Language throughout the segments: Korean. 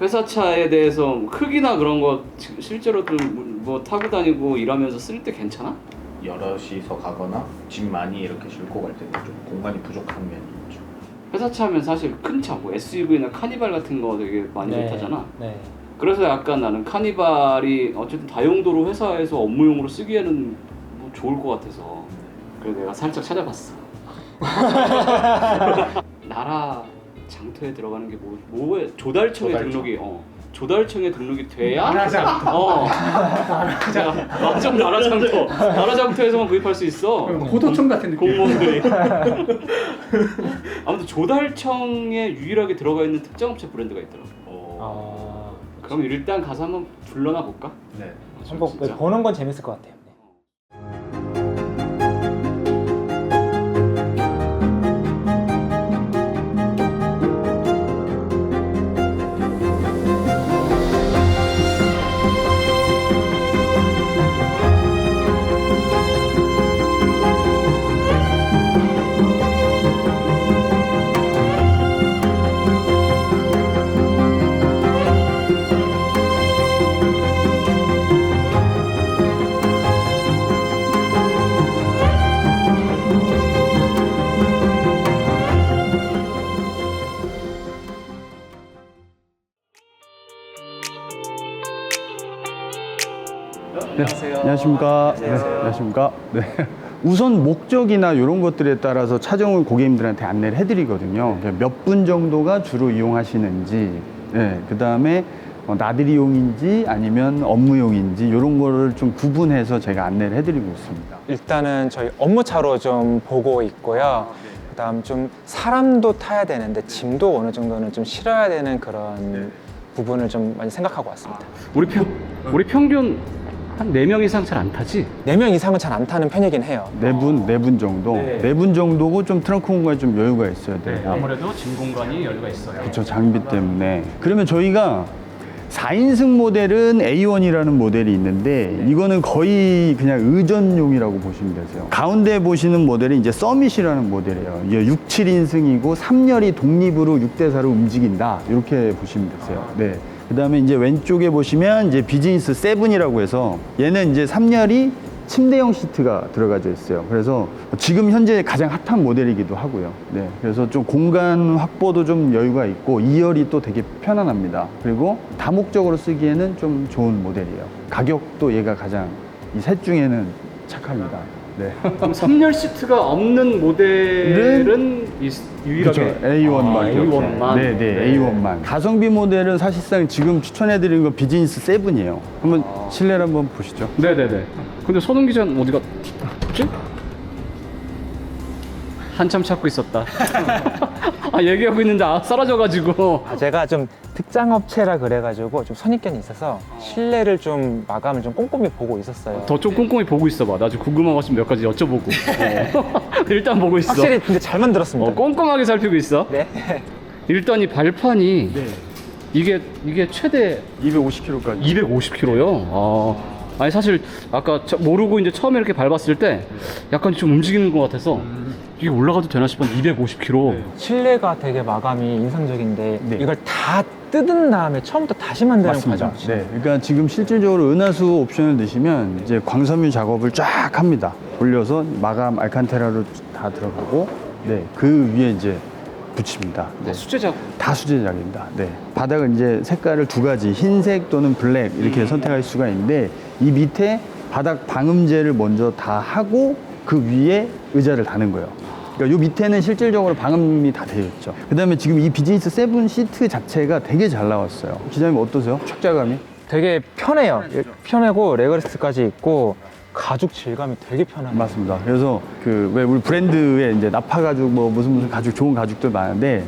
회사 차에 대해서 크기나 그런 거 실제로 좀 뭐 타고 다니고 일하면서 쓸 때 괜찮아? 여럿이서 가거나 짐 많이 이렇게 싣고 갈 때는 좀 공간이 부족한 면이 있죠. 회사 차면 사실 큰 차, 뭐 SUV나 카니발 같은 거 되게 많이 타잖아. 네. 그래서 약간 나는 카니발이 어쨌든 다용도로 회사에서 업무용으로 쓰기에는 뭐 좋을 것 같아서 그래서 내가 살짝 찾아봤어. 나라 장터에 들어가는 게 뭐에 조달청에 등록이 조달청에 등록이 돼야 나라장터. 맞아. 나라장터에서만 구입할 수 있어. 고도청 같은 느낌. 공무원들이. 아무튼 조달청에 유일하게 들어가 있는 특정 업체 브랜드가 있더라고. 그럼 일단 가서 한번 둘러나 볼까? 네. 한번 진짜. 보는 건 재밌을 것 같아요. 안녕하세요. 안녕하십니까. 네, 안녕하십니까. 네. 우선 목적이나 이런 것들에 따라서 차종을 고객님들한테 안내를 해드리거든요. 몇 분 정도가 주로 이용하시는지, 네, 그 다음에 나들이용인지 아니면 업무용인지 이런 거를 좀 구분해서 제가 안내를 해드리고 있습니다. 일단은 저희 업무차로 좀 보고 있고요. 그다음 좀 사람도 타야 되는데 짐도 어느 정도는 좀 실어야 되는 그런 부분을 좀 많이 생각하고 왔습니다. 우리 평균 한 4명 이상 잘 안 타지? 4명 이상은 잘 안 타는 편이긴 해요. 네 분 정도. 네. 네 분 정도고 좀 트렁크 공간이 좀 여유가 있어야 돼요. 아무래도 짐 공간이 여유가 있어요. 그렇죠. 장비 때문에. 그러면 저희가 4인승 모델은 A1이라는 모델이 있는데 이거는 거의 그냥 의전용이라고 보시면 되세요. 가운데 보시는 모델이 이제 서밋이라는 모델이에요. 이게 6, 7인승이고 3열이 독립으로 6대4로 움직인다. 이렇게 보시면 되세요. 네. 그 다음에 이제 왼쪽에 보시면 이제 비즈니스 7이라고 해서 얘는 이제 3열이 침대형 시트가 들어가져 있어요. 그래서 지금 현재 가장 핫한 모델이기도 하고요. 네. 그래서 좀 공간 확보도 좀 여유가 있고 2열이 또 되게 편안합니다. 그리고 다목적으로 쓰기에는 좀 좋은 모델이에요. 가격도 얘가 가장 이 셋 중에는 착합니다. 네. 그럼 3열 시트가 없는 모델은 유일하게 그렇죠. A1만. A1만. 네, A1만. 가성비 모델은 사실상 지금 추천해드리는 건 비즈니스 7이에요. 한번 실내를 한번 보시죠. 네네네. 근데 손흥 기자는 어디가 뭐지? 한참 찾고 있었다. 얘기하고 있는데 사라져가지고. 제가 좀 특장업체라 그래가지고 좀 선입견이 있어서 실내를 좀 마감을 좀 꼼꼼히 보고 있었어요. 더 좀 꼼꼼히 보고 있어봐. 나 지금 궁금한 거 있으면 몇 가지 여쭤보고. 일단 보고 있어. 확실히 근데 잘 만들었습니다. 꼼꼼하게 살피고 있어. 네. 일단 이 발판이 네. 이게 최대 250kg까지. 250kg요. 아니 사실 아까 모르고 이제 처음에 이렇게 밟았을 때 약간 좀 움직이는 것 같아서 이게 올라가도 되나 싶었는데 250kg. 실내가 되게 마감이 인상적인데 네. 이걸 다 뜯은 다음에 처음부터 다시 만드는 맞습니다. 과정. 네. 그러니까 지금 실질적으로 은하수 옵션을 넣으시면 이제 광섬유 작업을 쫙 합니다. 올려서 마감 알칸테라로 다 들어가고, 네. 그 위에 이제 붙입니다. 네. 수제작. 다 수제작입니다. 네. 바닥은 이제 색깔을 두 가지, 흰색 또는 블랙 이렇게 선택할 수가 있는데 이 밑에 바닥 방음제를 먼저 다 하고 그 위에 의자를 다는 거예요. 그러니까 요 밑에는 실질적으로 방음이 다 되어 있죠. 그 다음에 지금 이 비즈니스 7 시트 자체가 되게 잘 나왔어요. 기자님 어떠세요? 착자감이? 되게 편해요. 편하고 레그레스까지 있고 가죽 질감이 되게 편합니다. 맞습니다. 그래서 그 왜 우리 브랜드에 이제 나파 가죽 뭐 무슨 가죽 좋은 가죽들 많은데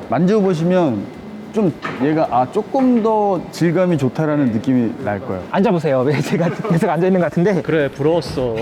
만져보시면 좀 얘가 조금 더 질감이 좋다라는 느낌이 날 거예요. 앉아보세요. 제가 계속 앉아있는 것 같은데 그래 부러웠어.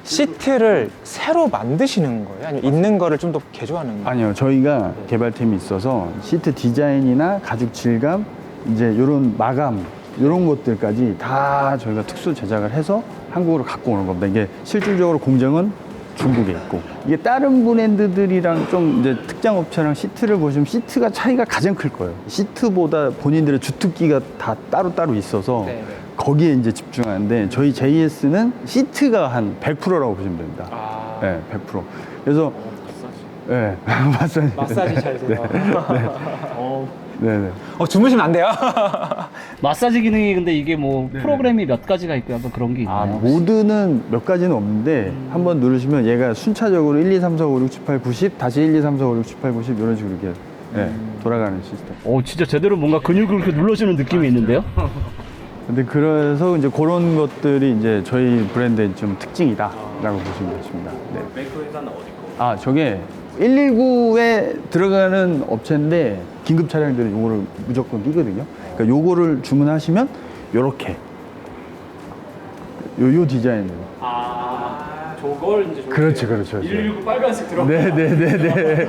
시트를 새로 만드시는 거예요? 아니면 있는 거를 좀 더 개조하는 거예요? 아니요, 저희가 개발팀이 있어서 시트 디자인이나 가죽 질감, 이제 이런 마감, 이런 것들까지 다 저희가 특수 제작을 해서 한국으로 갖고 오는 겁니다. 이게 실질적으로 공정은 중국에 있고, 이게 다른 브랜드들이랑 좀 이제 특장 업체랑 시트를 보시면 시트가 차이가 가장 클 거예요. 시트보다 본인들의 주특기가 다 따로따로 있어서 네, 네. 거기에 이제 집중하는데, 저희 JS는 시트가 한 100%라고 보시면 됩니다. 아. 네, 100%. 그래서 네, 마사지. 마사지 잘 돼요. 네네. 주무시면 안 돼요. 마사지 기능이 근데 이게 뭐 프로그램이 몇 가지가 있고 약간 그런 게 아, 있나요? 모드는 몇 가지는 없는데, 한번 누르시면 얘가 순차적으로 1, 2, 3, 4, 5, 6, 7, 8, 90, 다시 1, 2, 3, 4, 5, 6, 7, 8, 90 이런 식으로 이렇게 돌아가는 시스템. 진짜 제대로 뭔가 근육을 이렇게 눌러주는 느낌이 있는데요? 근데 그래서 이제 그런 것들이 이제 저희 브랜드의 좀 특징이다라고 보시면 되십니다. 네. 메이커 회사는 어디 거? 아, 저게 119에 들어가는 업체인데 긴급 차량들은 요거를 무조건 끼거든요. 그러니까 요거를 주문하시면 요렇게 요 디자인으로. 저걸 이제 그렇죠, 그렇죠. 119 빨간색 들어가. 네네네네.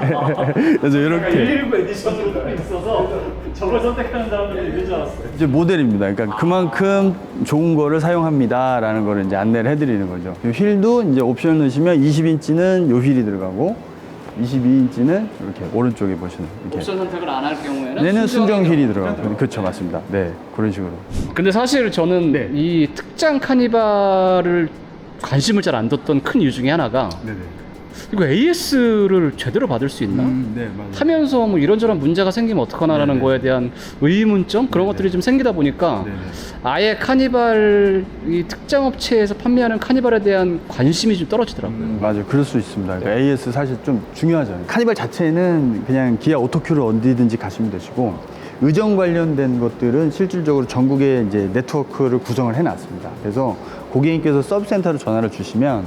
그래서 이렇게 119 에디션으로 있어서 저걸 선택하는 사람들이 있는 줄 알았어요. 이제 모델입니다. 그러니까 그만큼 좋은 거를 사용합니다라는 거를 이제 안내를 해드리는 거죠. 요 휠도 이제 옵션 넣으시면 20인치는 요 휠이 들어가고 22인치는 이렇게 오른쪽에 보시는 이렇게. 옵션 선택을 안 할 경우에는 얘는 순정 휠이 들어가고. 그렇죠, 맞습니다. 네, 그런 식으로. 근데 사실 저는 네. 이 특장 카니발을 관심을 잘 안 뒀던 큰 이유 중에 하나가 네네. 이거 AS를 제대로 받을 수 있나? 네, 맞아요. 타면서 뭐 이런저런 문제가 생기면 어떡하나라는 거에 대한 의문점 그런 것들이 좀 생기다 보니까 네네. 아예 카니발 이 특장 업체에서 판매하는 카니발에 대한 관심이 좀 떨어지더라고요. 맞아요. 그럴 수 있습니다. 그러니까 AS 사실 좀 중요하잖아요. 카니발 자체는 그냥 기아 오토큐를 어디든지 가시면 되시고, 의전 관련된 것들은 실질적으로 전국에 이제 네트워크를 구성을 해놨습니다. 그래서 고객님께서 서비스센터로 전화를 주시면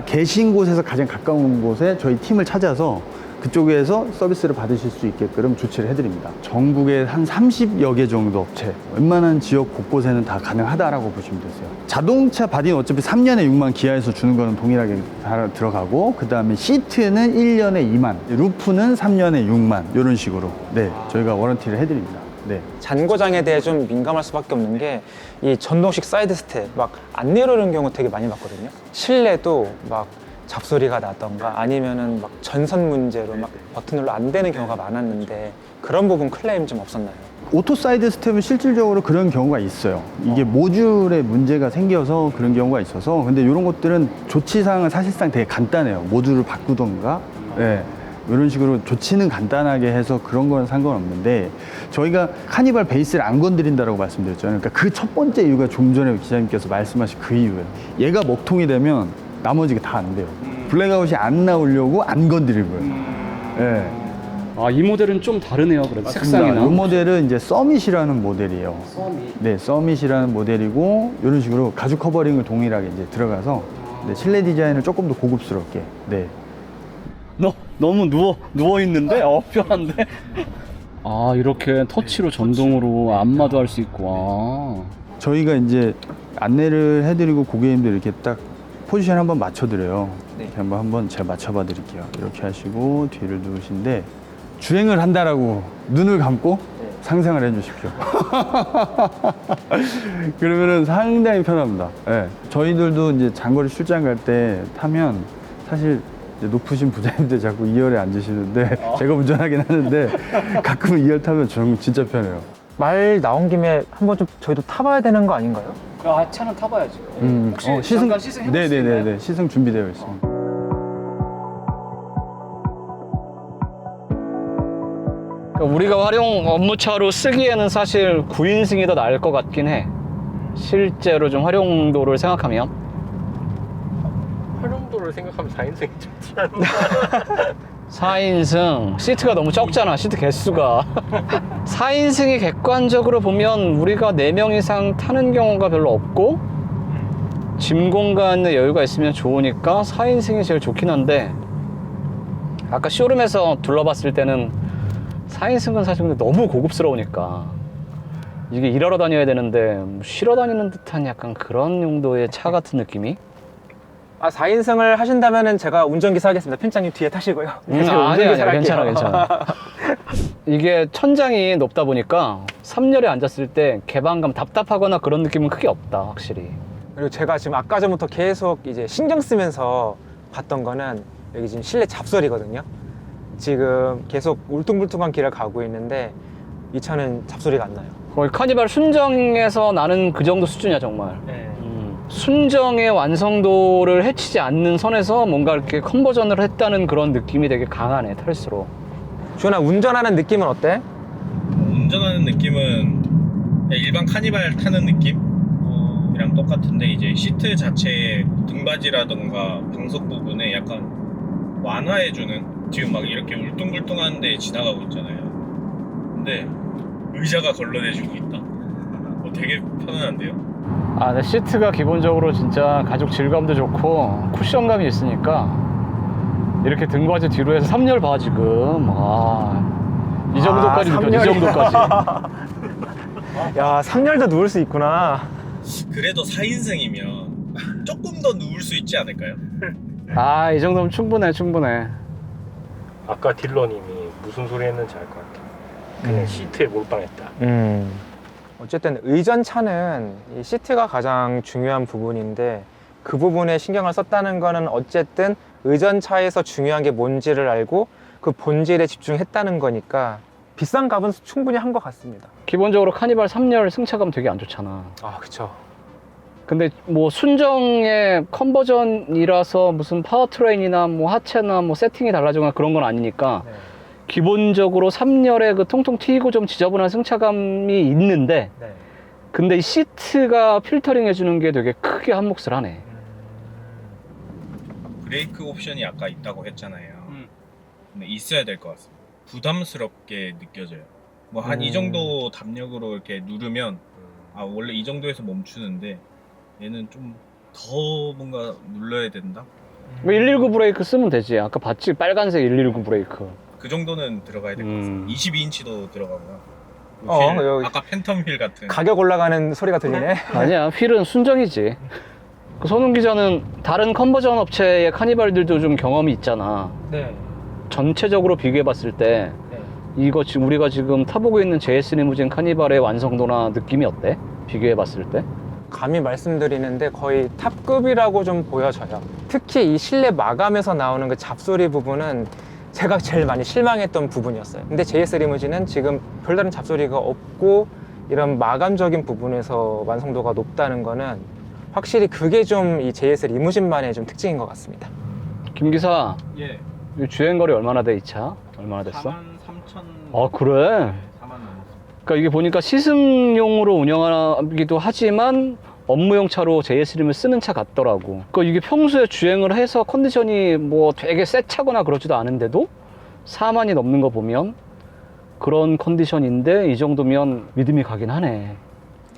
계신 곳에서 가장 가까운 곳에 저희 팀을 찾아서 그쪽에서 서비스를 받으실 수 있게끔 조치를 해드립니다. 전국에 한 30여 개 정도 업체, 웬만한 지역 곳곳에는 다 가능하다라고 보시면 되세요. 자동차 바디는 어차피 3년에 6만, 기아에서 주는 거는 동일하게 다 들어가고, 그 다음에 시트는 1년에 2만, 루프는 3년에 6만, 이런 식으로 네, 저희가 워런티를 해드립니다. 네. 잔고장에 대해 좀 민감할 수밖에 없는 게, 이 전동식 사이드 스텝 막 안 내려오는 경우 되게 많이 봤거든요. 실내도 막 잡소리가 나던가 아니면은 막 전선 문제로 막 버튼 눌러 안 되는 경우가 많았는데, 그런 부분 클레임 좀 없었나요? 오토 사이드 스텝은 실질적으로 그런 경우가 있어요. 이게 모듈에 문제가 생겨서 그런 경우가 있어서, 근데 이런 것들은 조치사항은 사실상 되게 간단해요. 모듈을 바꾸던가, 네, 이런 식으로 조치는 간단하게 해서 그런 거는 상관없는데, 저희가 카니발 베이스를 안 건드린다고 말씀드렸잖아요. 그러니까 그 첫 번째 이유가 좀 전에 기자님께서 말씀하신 그 이유예요. 얘가 먹통이 되면 나머지가 다 안 돼요. 블랙아웃이 안 나오려고 안 건드리는 거예요. 네. 이 모델은 좀 다르네요. 그래도 색상이나. 이 모델은 이제 서밋이라는 모델이에요. 네, 서밋이라는 모델이고, 이런 식으로 가죽 커버링을 동일하게 이제 들어가서 네, 실내 디자인을 조금 더 고급스럽게. 네. 너무 누워 있는데 편한데. 이렇게 터치로 전동으로 안마도 할 수 있고. 저희가 이제 안내를 해드리고 고객님들 이렇게 딱 포지션 한번 맞춰드려요. 네. 이렇게 한번 제가 맞춰봐 드릴게요. 이렇게 하시고 뒤를 누우신데, 주행을 한다라고 눈을 감고 상상을 해주십시오. 그러면은 상당히 편합니다. 네. 저희들도 이제 장거리 출장 갈 때 타면 사실 이제 높으신 부자님들 자꾸 2열에 앉으시는데 제가 운전하긴 하는데 가끔 2열 타면 저는 진짜 편해요. 말 나온 김에 한번 좀 저희도 타봐야 되는 거 아닌가요? 차는 타봐야죠. 혹시 시승, 잠깐 시승 해볼 수 있나요? 네네네, 시승 준비되어 있습니다. 우리가 활용 업무차로 쓰기에는 사실 9인승이 더 나을 것 같긴 해. 실제로 좀 활용도를 생각하면. 활용도를 생각하면 4인승이 좋지 않나? 4인승 시트가 너무 적잖아. 시트 개수가. 4인승이 객관적으로 보면 우리가 4명 이상 타는 경우가 별로 없고, 짐 공간에 여유가 있으면 좋으니까 4인승이 제일 좋긴 한데, 아까 쇼룸에서 둘러봤을 때는 4인승은 사실 근데 너무 고급스러우니까 이게 일하러 다녀야 되는데 쉬러 다니는 듯한 약간 그런 용도의 차 같은 느낌이? 4인승을 하신다면은 제가 운전기사 하겠습니다. 팀장님 뒤에 타시고요. 아니야, 괜찮아. 이게 천장이 높다 보니까 3열에 앉았을 때 개방감 답답하거나 그런 느낌은 크게 없다, 확실히. 그리고 제가 지금 아까 전부터 계속 이제 신경 쓰면서 봤던 거는 여기 지금 실내 잡소리거든요. 지금 계속 울퉁불퉁한 길을 가고 있는데 이 차는 잡소리가 안 나요. 거의 카니발 순정에서 나는 그 정도 수준이야 정말. 순정의 완성도를 해치지 않는 선에서 뭔가 이렇게 컨버전을 했다는 그런 느낌이 되게 강하네 탈수록. 주현아, 운전하는 느낌은 어때? 운전하는 느낌은 그냥 일반 카니발 타는 느낌이랑 똑같은데 이제 시트 자체의 등받이라던가 방석 부분에 약간 완화해주는, 지금 막 이렇게 울퉁불퉁한데 지나가고 있잖아요. 근데 의자가 걸러내주고 있다. 되게 편안한데요. 아, 근데 시트가 기본적으로 진짜 가죽 질감도 좋고 쿠션감이 있으니까 이렇게 등받이 뒤로 해서 3열 봐 지금. 이 정도까지 느껴져. 이 3열이야. 정도까지. 야, 3열도 누울 수 있구나. 그래도 4인승이면 조금 더 누울 수 있지 않을까요? 아, 이 정도면 충분해, 충분해. 아까 딜러님이 무슨 소리 했는지 알 것 같아. 그냥 시트에 몰빵했다. 어쨌든 의전차는 이 시트가 가장 중요한 부분인데 그 부분에 신경을 썼다는 거는 어쨌든 의전차에서 중요한 게 뭔지를 알고 그 본질에 집중했다는 거니까 비싼 값은 충분히 한 것 같습니다. 기본적으로 카니발 3열 승차감 되게 안 좋잖아. 아, 그쵸. 근데 뭐 순정의 컨버전이라서 무슨 파워트레인이나 뭐 하체나 뭐 세팅이 달라지거나 그런 건 아니니까 네. 기본적으로 3열에 그 통통 튀고 좀 지저분한 승차감이 있는데 네. 근데 이 시트가 필터링 해주는 게 되게 크게 한 몫을 하네. 브레이크 옵션이 아까 있다고 했잖아요. 근데 있어야 될 것 같습니다. 부담스럽게 느껴져요. 뭐 한 이 정도 담력으로 이렇게 누르면 아 원래 이 정도에서 멈추는데 얘는 좀 더 뭔가 눌러야 된다? 119 브레이크 쓰면 되지. 아까 봤지? 빨간색 119 브레이크. 그 정도는 들어가야 될 것 같습니다. 22인치도 들어가고요. 여기 아까 팬텀 휠 같은 가격 올라가는 소리가 들리네. 아니야, 휠은 순정이지. 그 손흥 기자는 다른 컨버전 업체의 카니발들도 좀 경험이 있잖아. 네. 전체적으로 비교해봤을 때 이거 지금 우리가 지금 타보고 있는 JS 리무진 카니발의 완성도나 느낌이 어때? 비교해봤을 때? 감히 말씀드리는데 거의 탑급이라고 좀 보여져요. 특히 이 실내 마감에서 나오는 그 잡소리 부분은 제가 제일 많이 실망했던 부분이었어요. 근데 JS 리무진은 지금 별다른 잡소리가 없고 이런 마감적인 부분에서 완성도가 높다는 거는 확실히 그게 좀 이 JS 리무진만의 좀 특징인 것 같습니다. 김 기사, 예. 이 주행거리 얼마나 돼, 이 차? 얼마나 됐어? 43,000 아, 그래? 4만 넘었어. 그러니까 이게 보니까 시승용으로 운영하기도 하지만 업무용 차로 JS림을 쓰는 차 같더라고. 그러니까 이게 평소에 주행을 해서 컨디션이 뭐 되게 새 차거나 그러지도 않은데도 4만이 넘는 거 보면 그런 컨디션인데 이 정도면 믿음이 가긴 하네.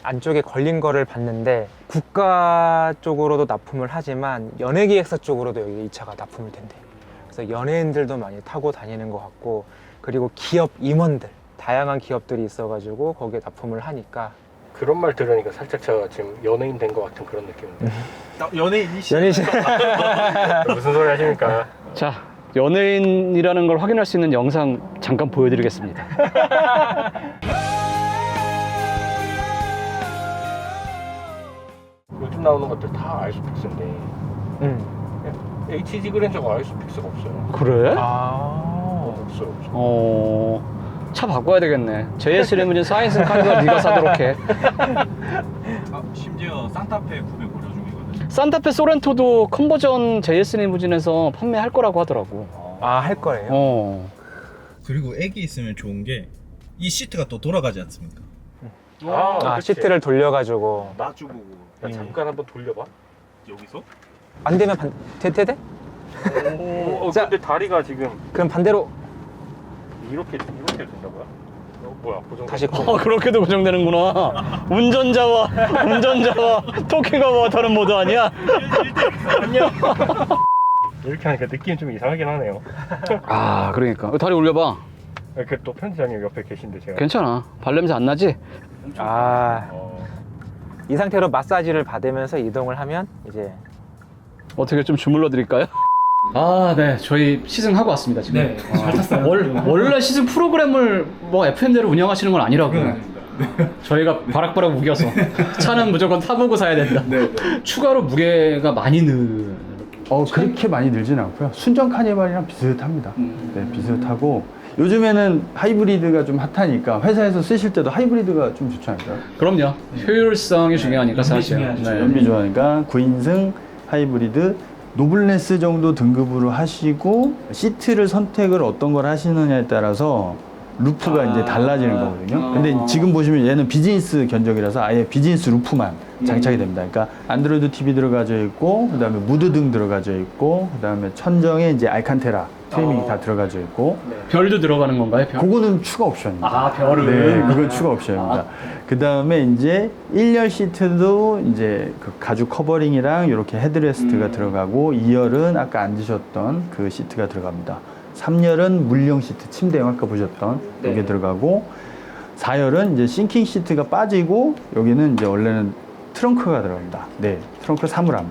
안쪽에 걸린 거를 봤는데 국가 쪽으로도 납품을 하지만 연예기획사 쪽으로도 여기 이 차가 납품이 된대요. 그래서 연예인들도 많이 타고 다니는 것 같고 그리고 기업 임원들 다양한 기업들이 있어가지고 거기에 납품을 하니까 그런 말 들으니까 살짝 제가 지금 연예인 된 것 같은 그런 느낌인데. 연예인이시죠? 연예인 무슨 소리 하십니까? 자, 연예인이라는 걸 확인할 수 있는 영상 잠깐 보여드리겠습니다. 요즘 나오는 것들 다 아이소픽스인데 HG 그랜저가 아이소픽스가 없어요. 그래? 없어요. 차 바꿔야 되겠네. JS 리무진 4인승 카니발 네가 사도록 해. 심지어 산타페 구매 고려 중이거든요. 산타페 소렌토도 컨버전 JS 리무진에서 판매할 거라고 하더라고. 할 거예요. 그리고 액이 있으면 좋은 게 이 시트가 또 돌아가지 않습니까? 그치. 시트를 돌려가지고 마주보고 야, 잠깐 한번 돌려봐. 여기서? 안 되면 돼? 자. 근데 다리가 지금 그럼 반대로 이렇게 된다고요? 뭐야? 고정. 다시 그렇게도 고정되는구나. 운전자와 토끼가 못하는 모드 아니야? 이렇게 하니까 느낌이 좀 이상하긴 하네요. 아, 그러니까. 다리 올려봐. 이렇게 또 편집장님 옆에 계신데 제가. 괜찮아. 발냄새 안 나지? 이 상태로 마사지를 받으면서 이동을 하면 이제 어떻게 좀 주물러 드릴까요? 아, 네. 저희 시승하고 왔습니다, 지금. 네, 잘 탔어요. 원래 시승 프로그램을 뭐 FM대로 운영하시는 건 아니라고요. 저희가 바락바락 우겨서 차는 무조건 타보고 사야 된다. 추가로 무게가 많이 그렇게 많이 늘지는 않고요. 순정 카니발이랑 비슷합니다. 네, 비슷하고 요즘에는 하이브리드가 좀 핫하니까 회사에서 쓰실 때도 하이브리드가 좀 좋지 않을까요? 그럼요. 효율성이 중요하니까 사실. 네. 연비 좋아하니까 9인승 하이브리드 노블레스 정도 등급으로 하시고 시트를 선택을 어떤 걸 하시느냐에 따라서 루프가 이제 달라지는 거거든요. 근데 지금 보시면 얘는 비즈니스 견적이라서 아예 비즈니스 루프만 장착이 됩니다. 그러니까 안드로이드 TV 들어가져 있고, 그 다음에 무드등 들어가져 있고, 그 다음에 천정에 이제 알칸테라 트리밍이 다 들어가져 있고, 별도 들어가는 건가요? 별? 그거는 추가 옵션입니다. 아, 별은? 네, 그건 추가 옵션입니다. 그 다음에 이제 1열 시트도 이제 그 가죽 커버링이랑 이렇게 헤드레스트가 들어가고, 2열은 아까 앉으셨던 그 시트가 들어갑니다. 3열은 물용 시트, 침대형 아까 보셨던 이게 들어가고, 4열은 이제 싱킹 시트가 빠지고, 여기는 이제 원래는 트렁크가 들어갑니다. 네, 트렁크 사물함.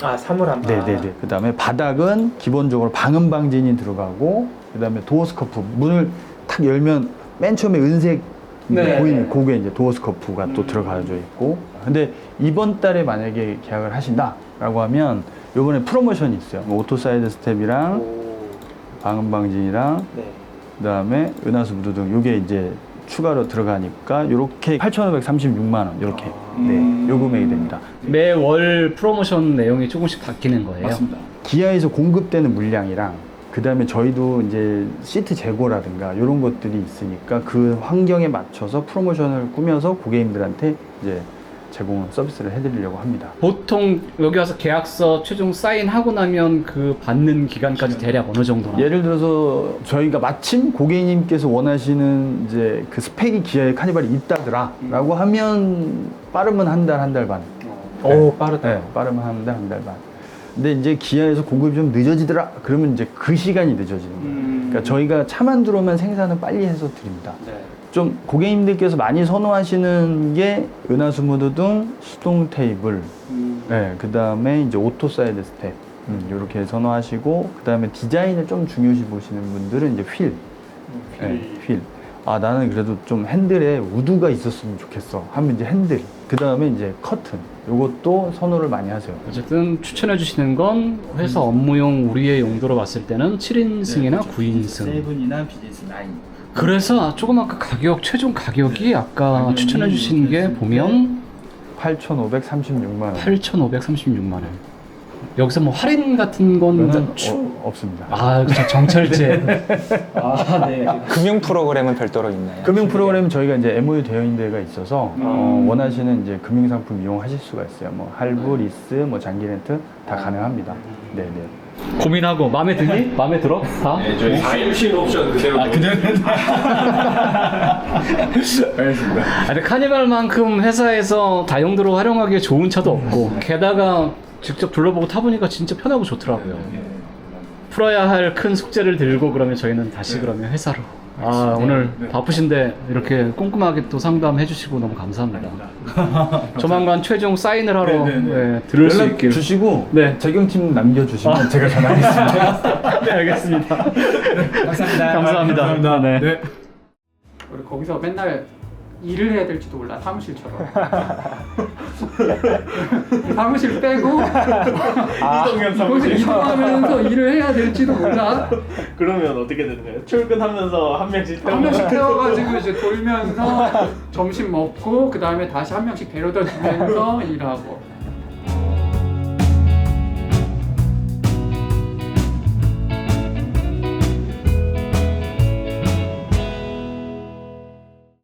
아, 사물함. 네네네. 그 다음에 바닥은 기본적으로 방음 방진이 들어가고, 그 다음에 도어 스커프. 문을 탁 열면 맨 처음에 은색 보이는 그게 이제 도어 스커프가 또 들어가져 있고. 근데 이번 달에 만약에 계약을 하신다라고 하면 요번에 프로모션이 있어요. 오토 사이드 스텝이랑 방음 방진이랑 그 다음에 은하수 무드 등 요게 이제 추가로 들어가니까 요렇게 8,536만 원 요렇게 네, 요 금액이 됩니다. 매월 프로모션 내용이 조금씩 바뀌는 거예요. 맞습니다. 기아에서 공급되는 물량이랑 그 다음에 저희도 이제 시트 재고라든가 이런 것들이 있으니까 그 환경에 맞춰서 프로모션을 꾸며서 고객님들한테 이제 제공 서비스를 해드리려고 합니다. 보통 여기 와서 계약서 최종 사인하고 나면 그 받는 기간까지 대략 어느 정도나? 예를 들어서 저희가 마침 고객님께서 원하시는 이제 그 스펙이 기아의 카니발이 있다더라라고 하면 빠르면 한 달 반. 오, 빠르다. 네, 빠르면 한 달 반. 근데 이제 기아에서 공급이 좀 늦어지더라 그러면 이제 그 시간이 늦어지는 거예요. 그러니까 저희가 차만 들어오면 생산은 빨리 해서 드립니다. 좀 고객님들께서 많이 선호하시는 게 은하수 무드 등 수동 테이블, 네, 그 다음에 이제 오토 사이드 스텝, 이렇게 선호하시고, 그 다음에 디자인을 좀 중요시 보시는 분들은 이제 휠, 네, 휠. 아, 나는 그래도 좀 핸들에 우드가 있었으면 좋겠어 하면 이제 핸들, 그 다음에 이제 커튼, 요것도 선호를 많이 하세요. 어쨌든 추천해 주시는 건 회사 업무용 우리의 용도로 봤을 때는 7인승이나 9인승. 세븐이나 비즈니스 9. 그래서 조금 아까 가격, 최종 가격이 아까 추천해 주신 게 보면 8,536만 원. 8,536만 원. 여기서 뭐 할인 같은 건 없습니다. 아, 그렇죠. 정찰제. 아, 네. 금융 프로그램은 별도로 있나요? 금융 프로그램은 저희가 이제 MOU 되어 있는 데가 있어서 원하시는 이제 금융 상품 이용하실 수가 있어요. 뭐 할부, 리스, 뭐 장기 렌트 다 가능합니다. 네, 네. 고민하고 마음에 드니? 마음에 들어? 다? 네, 저희 사임신 옵션 그대로. 알겠습니다. 근데 카니발만큼 회사에서 다용도로 활용하기에 좋은 차도 없고, 게다가 직접 둘러보고 타보니까 진짜 편하고 좋더라고요. 풀어야 할 큰 숙제를 들고 그러면 저희는 다시 그러면 회사로. 아, 오늘 바쁘신데 이렇게 꼼꼼하게 또 상담해 주시고 너무 감사합니다. 조만간 최종 사인을 하러 네, 들을 수 연락 있길. 주시고 네. 재경팀 남겨주시면 제가 전화하겠습니다. 네, 알겠습니다. 감사합니다. 감사합니다. 네. 우리 거기서 맨날 일을 해야 될지도 몰라, 사무실처럼. 사무실 빼고 거기서 이동하면서 일을 해야 될지도 몰라. 그러면 어떻게 되는 거예요? 출근하면서 한 명씩 한 명씩 태워가지고 이제 돌면서 점심 먹고 그 다음에 다시 한 명씩 데려다 주면서 일하고.